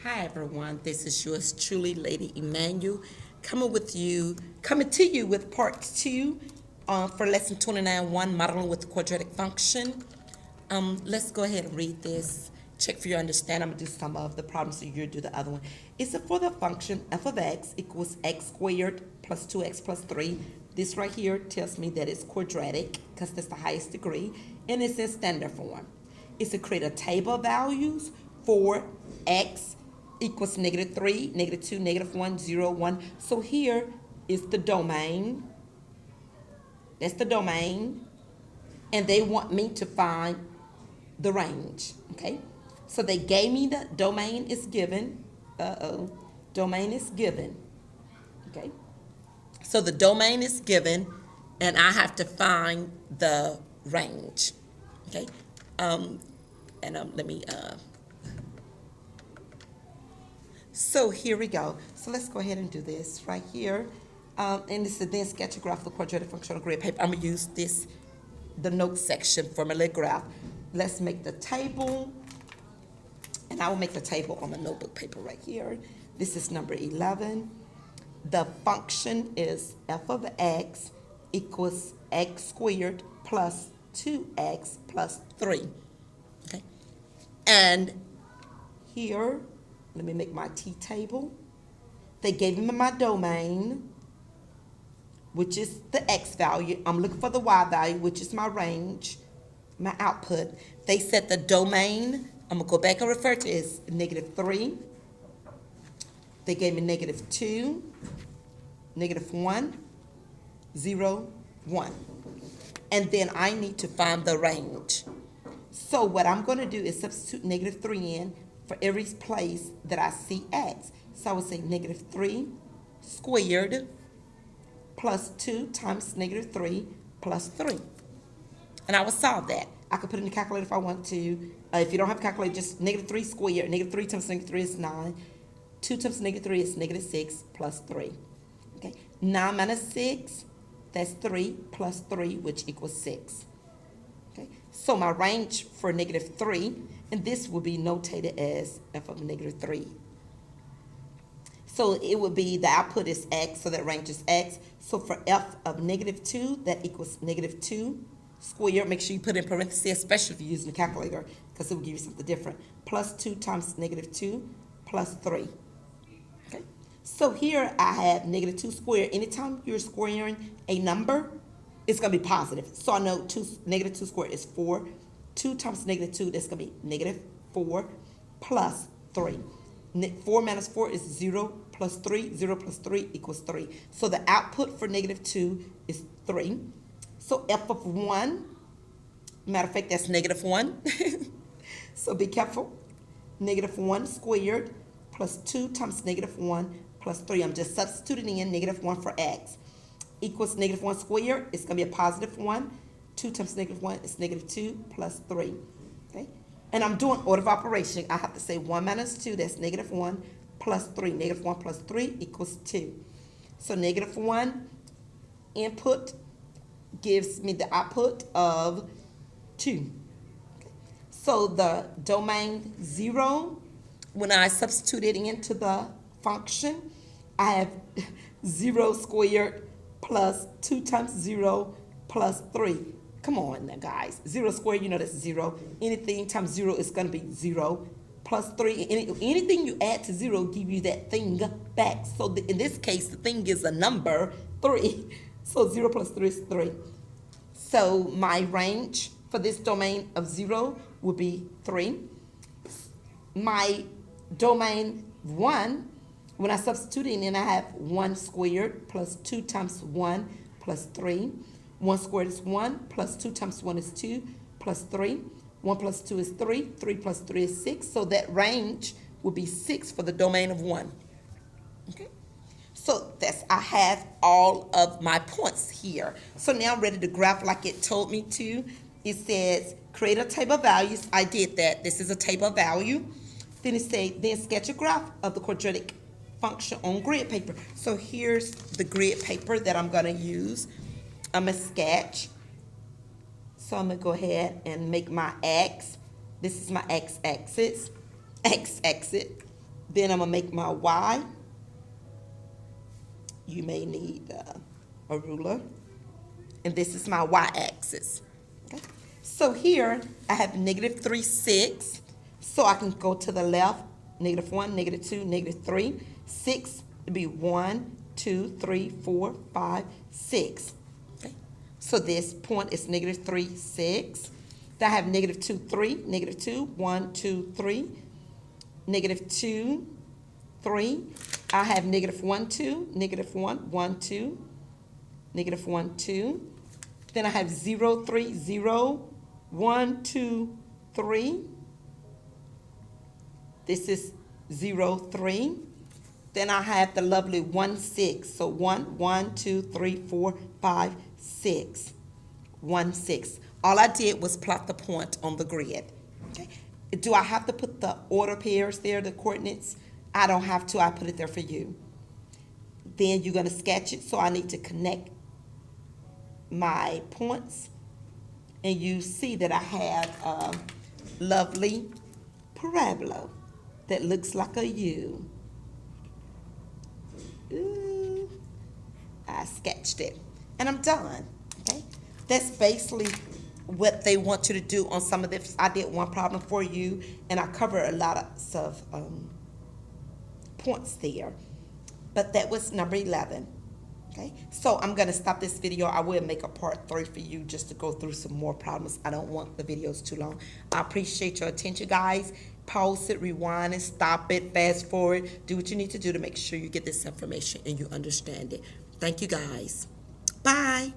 Hi everyone, this is yours truly, Lady Emmanuel, coming to you with part two for lesson 29.1, modeling with the quadratic function. Let's go ahead and read this. Check for your understanding. I'm gonna do some of the problems, so you do the other one. It's for the function f of x equals x squared plus 2x plus 3. This right here tells me that it's quadratic because that's the highest degree, and it's in standard form. It's to create a table of values for x equals -3, -2, -1, 0, 1. So here is the domain. That's the domain. And they want me to find the range. Okay? So they gave me the domain is given. Domain is given. Okay? So the domain is given, and I have to find the range. Okay? Let me. So here we go. So let's go ahead and do this right here. And this is then sketch a graph of the quadratic function on grid paper. I'm gonna use the notes section for my little graph. Let's make the table, and I will make the table on the notebook paper right here. This is number 11. The function is f of x equals x squared plus 2x plus 3. Okay, and here, let me make my t-table. They gave me my domain, which is the x value. I'm looking for the y value, which is my range, my output. They said the domain, I'm gonna go back and refer to it, is -3. They gave me -2, -1, 0, 1. And then I need to find the range. So what I'm gonna do is substitute -3 in for every place that I see x. So I would say -3 squared plus 2 times -3 plus 3. And I will solve that. I could put it in the calculator if I want to. If you don't have a calculator, just -3 squared. -3 times -3 is 9. 2 times -3 is -6 plus 3. Okay, 9 minus 6, that's 3 plus 3, which equals 6. Okay, so my range for -3, and this will be notated as f of -3. So it would be the output is x, so that range is x. So for f of -2, that equals -2 squared. Make sure you put in parentheses, especially if you're using a calculator, because it will give you something different. Plus 2 times -2 plus 3. Okay. So here I have -2 squared. Anytime you're squaring a number, it's going to be positive. So I know -2 squared is 4. 2 times -2, that's going to be -4 plus 3. 4 minus 4 is 0 plus 3. 0 plus 3 equals 3. So the output for -2 is 3. So f of 1, matter of fact, that's -1. So be careful. -1 squared plus 2 times -1 plus 3. I'm just substituting in -1 for x. Equals -1 squared. It's going to be a +1. 2 times -1 is -2 plus 3. Okay? And I'm doing order of operation. I have to say 1 minus 2, that's -1 plus 3. -1 plus 3 equals 2. So -1 input gives me the output of 2. Okay. So the domain 0, when I substitute it into the function, I have 0 squared plus 2 times 0 plus 3. Come on now, guys. 0 squared, you know that's 0. Anything times 0 is going to be 0. Plus 3, anything you add to 0 give you that thing back. So in this case, the thing is a number, 3. So 0 plus 3 is 3. So my range for this domain of 0 would be 3. My domain 1, when I substitute it in, I have 1 squared plus 2 times 1 plus 3. 1 squared is 1, plus 2 times 1 is 2, plus 3. 1 plus 2 is 3, 3 plus 3 is 6. So that range would be 6 for the domain of 1. Okay? So I have all of my points here. So now I'm ready to graph like it told me to. It says create a table of values. I did that. This is a table of value. Then it says then sketch a graph of the quadratic function on grid paper. So here's the grid paper that I'm going to use. I'm going to sketch. So I'm going to go ahead and make my X. This is my X-axis. X-axis. Then I'm going to make my Y. You may need a ruler. And this is my Y-axis. Okay. So here I have negative 3, 6. So I can go to the left, negative 1, negative 2, negative 3. 6 would be 1, 2, 3, 4, 5, 6. Okay. So this point is negative 3, 6. Then I have negative 2, 3, negative 2, 1, 2, 3, negative 2, 3. I have negative 1, 2, negative 1, 1, 2, negative 1, 2. Then I have 0, 3, 0, 1, 2, 3. This is 0, 3. Then I have the lovely 1, 6. So 1, 1, 2, 3, 4, 5, 6. 1, 6. All I did was plot the point on the grid. Okay. Do I have to put the order pairs there, the coordinates? I don't have to. I put it there for you. Then you're going to sketch it. So I need to connect my points. And you see that I have a lovely parabola that looks like a U. Ooh, I sketched it. And I'm done. Okay. That's basically what they want you to do on some of this. I did one problem for you, and I covered a lot of points there. But that was number 11. Okay, so I'm going to stop this video. I will make a part 3 for you just to go through some more problems. I don't want the videos too long. I appreciate your attention, guys. Pause it, rewind it, stop it, fast forward. Do what you need to do to make sure you get this information and you understand it. Thank you, guys. Bye.